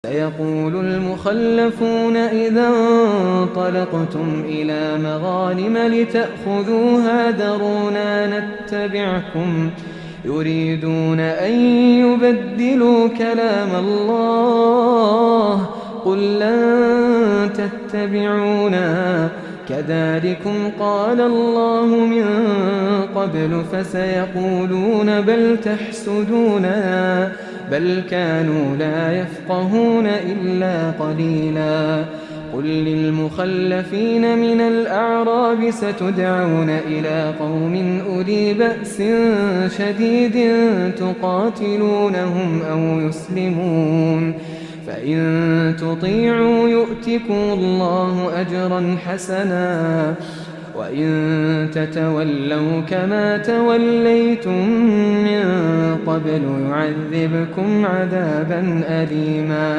سيقول المخلفون إذا انطلقتم إلى مغانم لتأخذوها ذرونا نتبعكم يريدون أن يبدلوا كلام الله قل لن تتبعونا كذلكم قال الله من قبل فسيقولون بل تحسدوننا بل كانوا لا يفقهون إلا قليلا قل للمخلفين من الأعراب ستدعون إلى قوم أولي بأس شديد تقاتلونهم أو يسلمون فإن تطيعوا يؤتكم الله أجرا حسنا وإن تتولوا كما توليتم من قبل يعذبكم عذابا أليما